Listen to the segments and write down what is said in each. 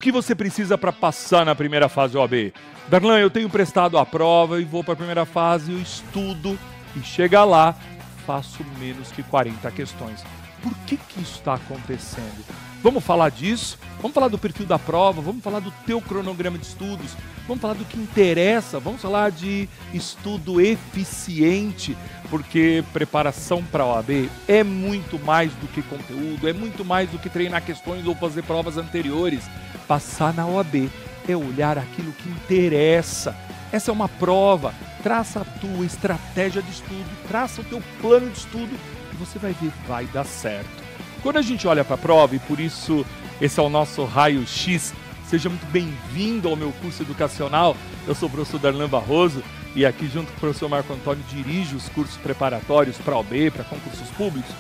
O que você precisa para passar na primeira fase OAB? Darlan, eu tenho prestado a prova e vou para a primeira fase, eu estudo e chega lá, faço menos que 40 questões. Por que isso está acontecendo? Vamos falar disso? Vamos falar do perfil da prova, vamos falar do teu cronograma de estudos, vamos falar do que interessa, vamos falar de estudo eficiente, porque preparação para a OAB é muito mais do que conteúdo, é muito mais do que treinar questões ou fazer provas anteriores. Passar na OAB é olhar aquilo que interessa. Essa é uma prova, traça a tua estratégia de estudo, traça o teu plano de estudo e você vai ver, vai dar certo. Quando a gente olha para a prova, e por isso esse é o nosso raio-x, seja muito bem-vindo ao meu curso educacional. Eu sou o professor Darlan Barroso e aqui junto com o professor Marco Antônio dirijo os cursos preparatórios para a OAB, para concursos públicos.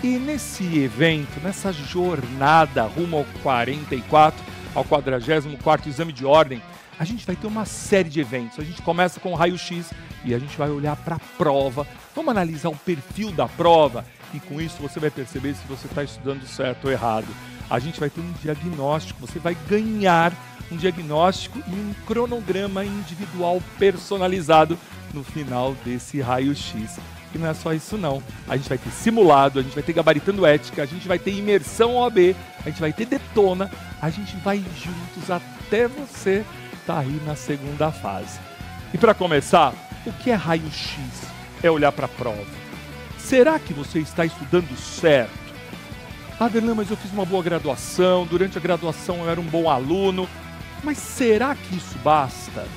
E nesse evento, nessa jornada rumo ao 44º exame de ordem, a gente vai ter uma série de eventos. A gente começa com o raio-x e a gente vai olhar para a prova. Vamos analisar o perfil da prova e com isso você vai perceber se você está estudando certo ou errado. A gente vai ter um diagnóstico, você vai ganhar um diagnóstico e um cronograma individual personalizado no final desse raio-x. E não é só isso não, a gente vai ter simulado, a gente vai ter gabaritando ética, a gente vai ter imersão OAB, a gente vai ter detona, a gente vai juntos até você estar aí na segunda fase. E para começar, o que é raio-x? É olhar para a prova. Será que você está estudando certo? Ah, Darlan, mas eu fiz uma boa graduação, durante a graduação eu era um bom aluno, mas será que isso basta?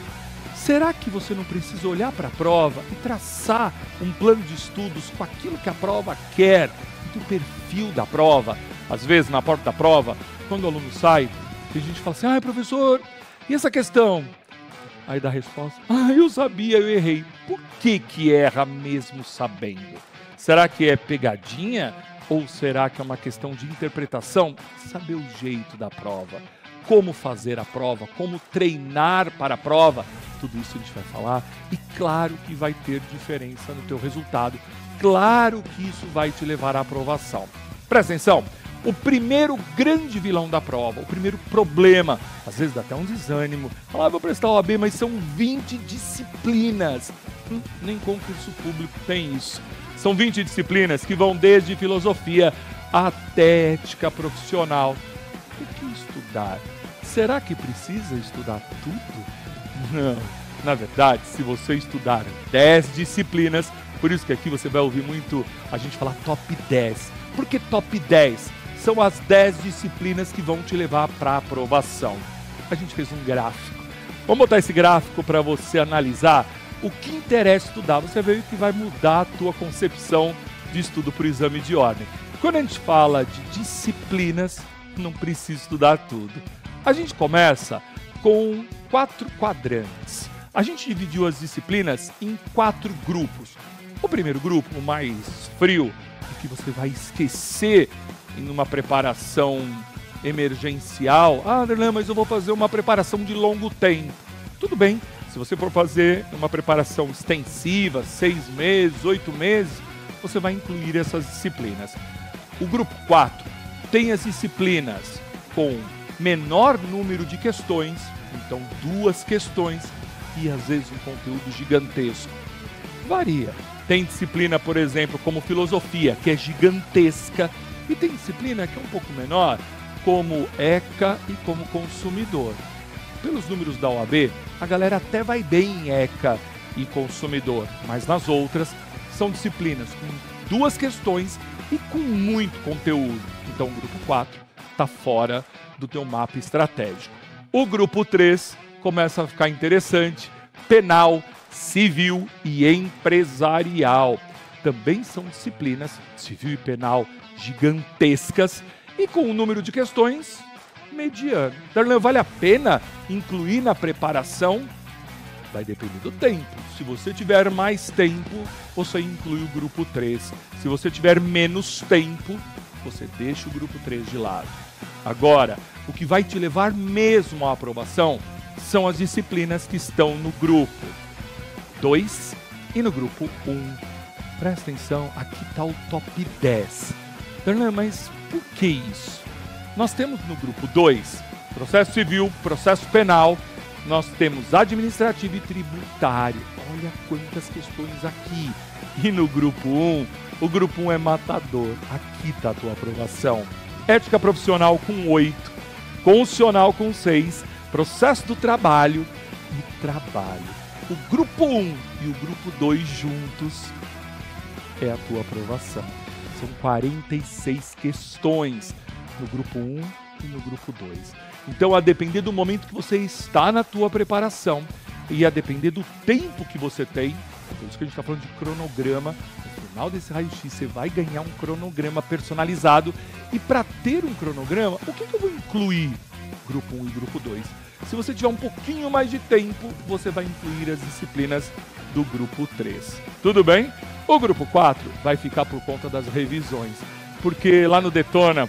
Será que você não precisa olhar para a prova e traçar um plano de estudos com aquilo que a prova quer, do perfil da prova? Às vezes, na porta da prova, quando o aluno sai, tem gente que fala assim, professor, e essa questão? Aí dá a resposta, eu sabia, eu errei. Por que erra mesmo sabendo? Será que é pegadinha? Ou será que é uma questão de interpretação? Saber o jeito da prova, como fazer a prova, como treinar para a prova, tudo isso a gente vai falar e claro que vai ter diferença no teu resultado, claro que isso vai te levar à aprovação. Presta atenção, o primeiro grande vilão da prova, o primeiro problema, às vezes dá até um desânimo, falar, vou prestar OAB, mas são 20 disciplinas, nem concurso público tem isso. São 20 disciplinas que vão desde filosofia até ética profissional. O que estudar? Será que precisa estudar tudo? Não. Na verdade, se você estudar 10 disciplinas, por isso que aqui você vai ouvir muito a gente falar top 10. Por que top 10? São as 10 disciplinas que vão te levar para a aprovação. A gente fez um gráfico. Vamos botar esse gráfico para você analisar o que interessa estudar. Você vê que vai mudar a tua concepção de estudo para o exame de ordem. Quando a gente fala de disciplinas, não precisa estudar tudo. A gente começa com 4 quadrantes. A gente dividiu as disciplinas em 4 grupos. O primeiro grupo, o mais frio, que você vai esquecer em uma preparação emergencial. Darlan, mas eu vou fazer uma preparação de longo tempo. Tudo bem. Se você for fazer uma preparação extensiva, 6 meses, 8 meses, você vai incluir essas disciplinas. O grupo 4 tem as disciplinas com menor número de questões, então 2 questões e às vezes um conteúdo gigantesco. Varia. Tem disciplina, por exemplo, como filosofia, que é gigantesca, e tem disciplina que é um pouco menor, como ECA e como consumidor. Pelos números da OAB, a galera até vai bem em ECA e consumidor, mas nas outras são disciplinas com 2 questões e com muito conteúdo. Então o grupo 4 está fora do teu mapa estratégico. O grupo 3 começa a ficar interessante, penal, civil e empresarial. Também são disciplinas, civil e penal, gigantescas e com um número de questões mediano. Darlan, vale a pena incluir na preparação? Vai depender do tempo. Se você tiver mais tempo, você inclui o grupo 3. Se você tiver menos tempo, você deixa o grupo 3 de lado. Agora, o que vai te levar mesmo à aprovação são as disciplinas que estão no grupo 2 e no grupo 1. Presta atenção, aqui está o top 10. Darlan, mas por que isso? Nós temos no grupo 2 processo civil, processo penal, nós temos administrativo e tributário. Olha quantas questões aqui. E no grupo 1, o grupo 1 é matador. Aqui está a tua aprovação. Ética profissional com 8, constitucional com 6, processo do trabalho e trabalho. O grupo 1 e o grupo 2 juntos é a tua aprovação. São 46 questões no grupo 1 e no grupo 2. Então, a depender do momento que você está na tua preparação e a depender do tempo que você tem, por isso que a gente está falando de cronograma, no final desse raio-x você vai ganhar um cronograma personalizado. E para ter um cronograma, o que eu vou incluir? Grupo 1 e grupo 2. Se você tiver um pouquinho mais de tempo, você vai incluir as disciplinas do grupo 3. Tudo bem? O grupo 4 vai ficar por conta das revisões, porque lá no Detona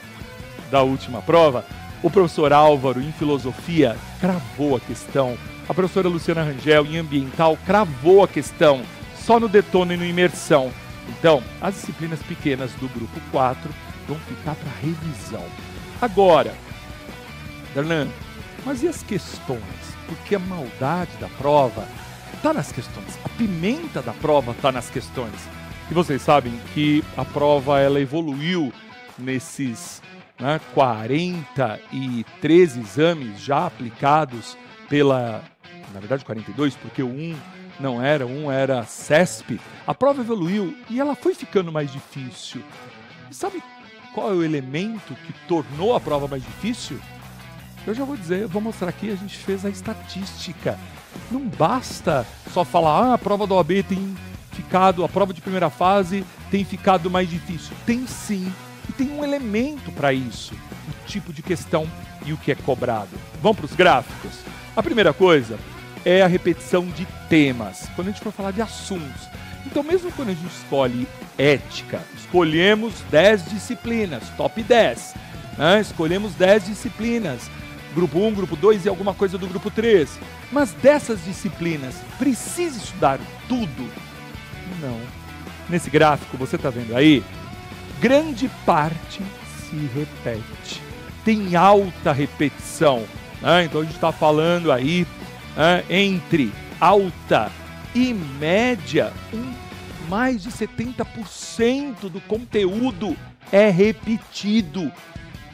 da última prova, o professor Álvaro, em filosofia, cravou a questão. A professora Luciana Rangel, em ambiental, cravou a questão. Só no Detona e no imersão. Então, as disciplinas pequenas do grupo 4 vão ficar para revisão. Agora, Darlan, mas e as questões? Porque a maldade da prova está nas questões. A pimenta da prova está nas questões. E vocês sabem que a prova ela evoluiu nesses 43 exames já aplicados pela, na verdade 42, porque o 1 não era, um era CESP. A prova evoluiu e ela foi ficando mais difícil. E sabe qual é o elemento que tornou a prova mais difícil? Eu já vou dizer, eu vou mostrar aqui, a gente fez a estatística. Não basta só falar, a prova da OAB tem ficado, a prova de primeira fase tem ficado mais difícil. Tem sim, e tem um elemento para isso, o tipo de questão e o que é cobrado. Vamos para os gráficos? A primeira coisa é a repetição de temas, quando a gente for falar de assuntos. Então, mesmo quando a gente escolhe ética, escolhemos 10 disciplinas, top 10. Escolhemos 10 disciplinas. Grupo 1, grupo 2 e alguma coisa do grupo 3. Mas dessas disciplinas, precisa estudar tudo? Não. Nesse gráfico, você está vendo aí, grande parte se repete. Tem alta repetição. Então a gente está falando aí entre alta e média, mais de 70% do conteúdo é repetido.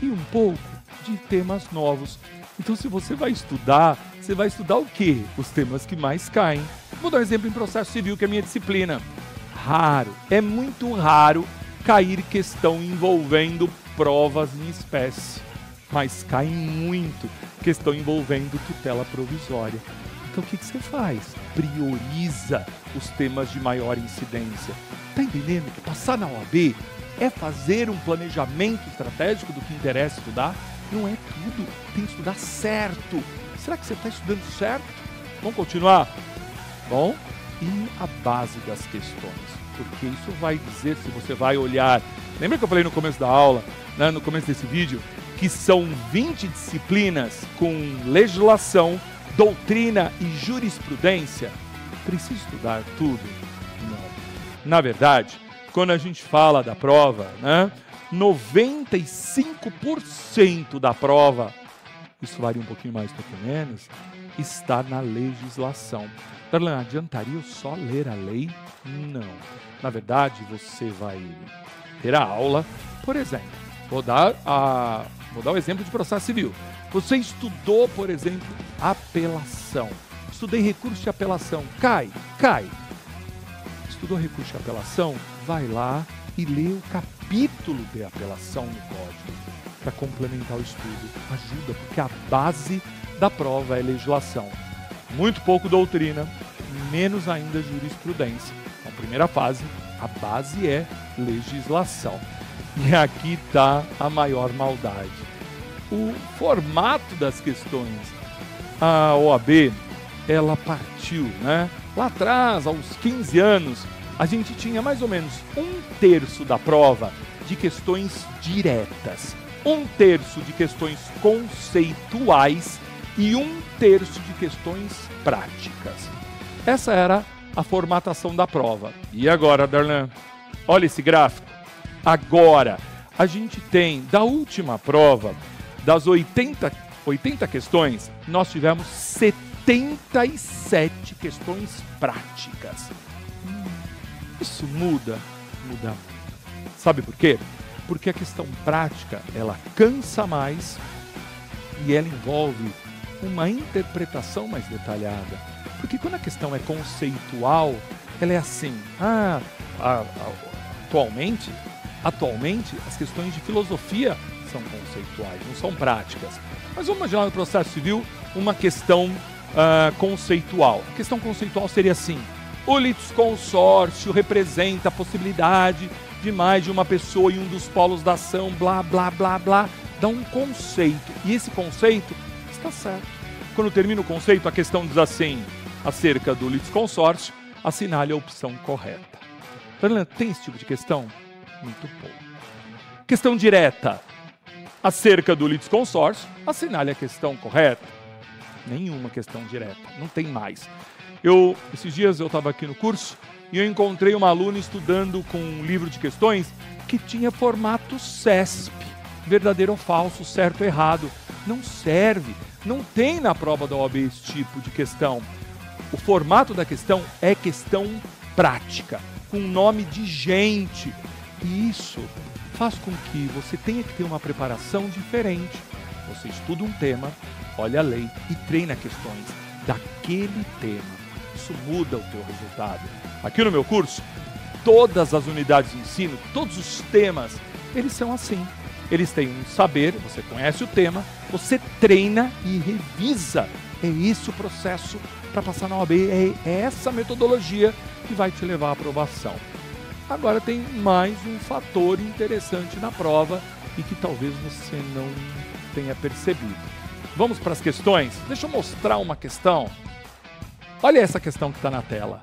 E um pouco de temas novos. Então, se você vai estudar o quê? Os temas que mais caem. Vou dar um exemplo em processo civil, que é a minha disciplina. Raro, é muito raro cair questão envolvendo provas em espécie. Mas cai muito questão envolvendo tutela provisória. Então, o que você faz? Prioriza os temas de maior incidência. Tá entendendo que passar na OAB é fazer um planejamento estratégico do que interessa estudar? Não é tudo, tem que estudar certo. Será que você está estudando certo? Vamos continuar? Bom, e a base das questões? Porque isso vai dizer se você vai olhar. Lembra que eu falei no começo da aula, no começo desse vídeo, que são 20 disciplinas com legislação, doutrina e jurisprudência? Precisa estudar tudo? Não. Na verdade, quando a gente fala da prova, 95% da prova, isso varia um pouquinho mais, um pouquinho menos, está na legislação. Darlan, adiantaria eu só ler a lei? Não. Na verdade, você vai ter a aula, por exemplo, vou dar o exemplo de processo civil. Você estudou, por exemplo, apelação. Estudei recurso de apelação. Cai. Estudou recurso de apelação? Vai lá e lê o capítulo de apelação no código para complementar o estudo. Ajuda, porque a base da prova é legislação. Muito pouco doutrina, menos ainda jurisprudência. Na primeira fase, a base é legislação. E aqui está a maior maldade. O formato das questões. A OAB, ela partiu, Lá atrás, aos 15 anos, a gente tinha mais ou menos 1/3 da prova de questões diretas, 1/3 de questões conceituais e 1/3 de questões práticas. Essa era a formatação da prova. E agora, Darlan? Olha esse gráfico. Agora, a gente tem, da última prova, das 80 80 questões, nós tivemos 77 questões práticas. Isso muda? Muda. Sabe por quê? Porque a questão prática, ela cansa mais e ela envolve uma interpretação mais detalhada. Porque quando a questão é conceitual, ela é assim, atualmente as questões de filosofia são conceituais, não são práticas. Mas vamos imaginar no processo civil uma questão conceitual. A questão conceitual seria assim: o litisconsórcio representa a possibilidade de mais de uma pessoa em um dos polos da ação, blá, blá, blá, blá. Dá um conceito. E esse conceito está certo. Quando termina o conceito, a questão diz assim: acerca do litisconsórcio, assinale a opção correta. Tem esse tipo de questão? Muito pouco. Questão direta. Acerca do litisconsórcio, assinale a questão correta. Nenhuma questão direta. Não tem mais. Esses dias eu estava aqui no curso e eu encontrei uma aluna estudando com um livro de questões que tinha formato CESP. Verdadeiro ou falso, certo ou errado. Não serve. Não tem na prova da OAB esse tipo de questão. O formato da questão é questão prática, com nome de gente. E isso faz com que você tenha que ter uma preparação diferente. Você estuda um tema, olha a lei e treina questões daquele tema. Isso muda o teu resultado. Aqui no meu curso, todas as unidades de ensino, todos os temas, eles são assim. Eles têm um saber, você conhece o tema, você treina e revisa. É esse o processo para passar na OAB, é essa metodologia que vai te levar à aprovação. Agora tem mais um fator interessante na prova e que talvez você não tenha percebido. Vamos para as questões? Deixa eu mostrar uma questão. Olha essa questão que está na tela.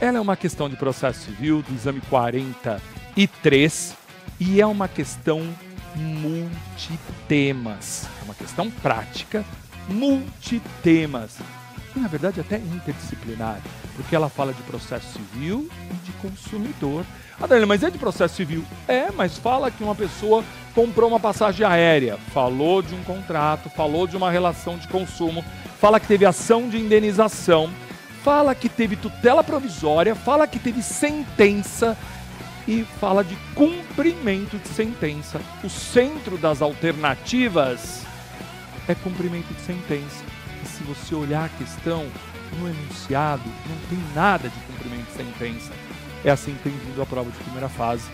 Ela é uma questão de processo civil do exame 43 e é uma questão multitemas. É uma questão prática, multitemas. E, na verdade, até interdisciplinar, porque ela fala de processo civil e de consumidor. Adriana, mas é de processo civil? É, mas fala que uma pessoa comprou uma passagem aérea, falou de um contrato, falou de uma relação de consumo, fala que teve ação de indenização, fala que teve tutela provisória, fala que teve sentença e fala de cumprimento de sentença. O centro das alternativas é cumprimento de sentença. E se você olhar a questão no enunciado, não tem nada de cumprimento de sentença. É assim que tem vindo a prova de primeira fase.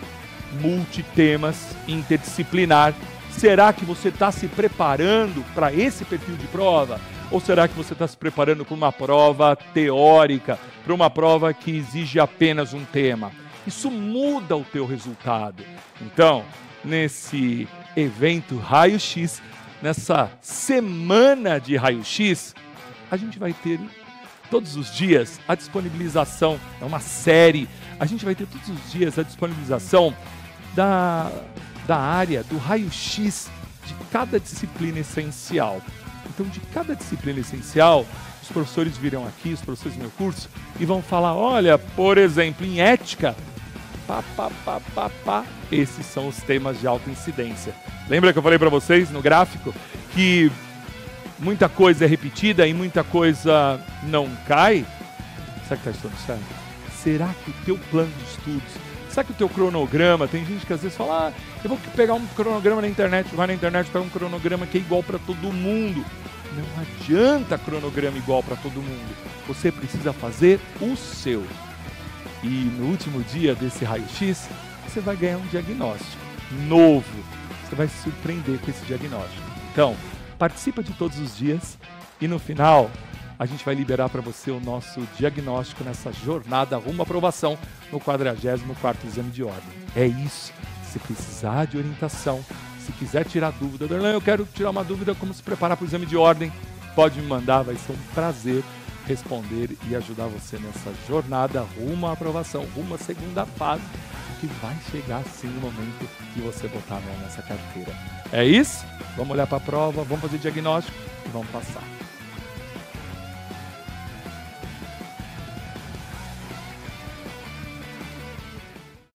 Multitemas, interdisciplinar. Será que você está se preparando para esse perfil de prova? Ou será que você está se preparando para uma prova teórica, para uma prova que exige apenas um tema? Isso muda o teu resultado. Então, nesse evento Raio-X, nessa semana de Raio-X, a gente vai ter todos os dias a disponibilização, é uma série, a gente vai ter todos os dias a disponibilização da área, do Raio-X de cada disciplina essencial. Então, de cada disciplina essencial, os professores virão aqui, os professores do meu curso, e vão falar, olha, por exemplo, em ética, esses são os temas de alta incidência. Lembra que eu falei para vocês no gráfico que muita coisa é repetida e muita coisa não cai? Será que está estudando certo? Será que o teu plano de estudos, será que o teu cronograma, tem gente que às vezes fala, eu vou pegar um cronograma na internet, vai na internet, pega um cronograma que é igual para todo mundo. Não adianta cronograma igual para todo mundo. Você precisa fazer o seu. E no último dia desse raio-x, você vai ganhar um diagnóstico novo. Você vai se surpreender com esse diagnóstico. Então, participa de todos os dias e no final a gente vai liberar para você o nosso diagnóstico nessa jornada rumo à aprovação no 44º exame de ordem. É isso. Se precisar de orientação, se quiser tirar dúvida, Darlan, eu quero tirar uma dúvida como se preparar para o exame de ordem, pode me mandar, vai ser um prazer responder e ajudar você nessa jornada rumo à aprovação, rumo à segunda fase, que vai chegar sim o momento de você botar a mão nessa carteira. É isso? Vamos olhar para a prova, vamos fazer diagnóstico e vamos passar.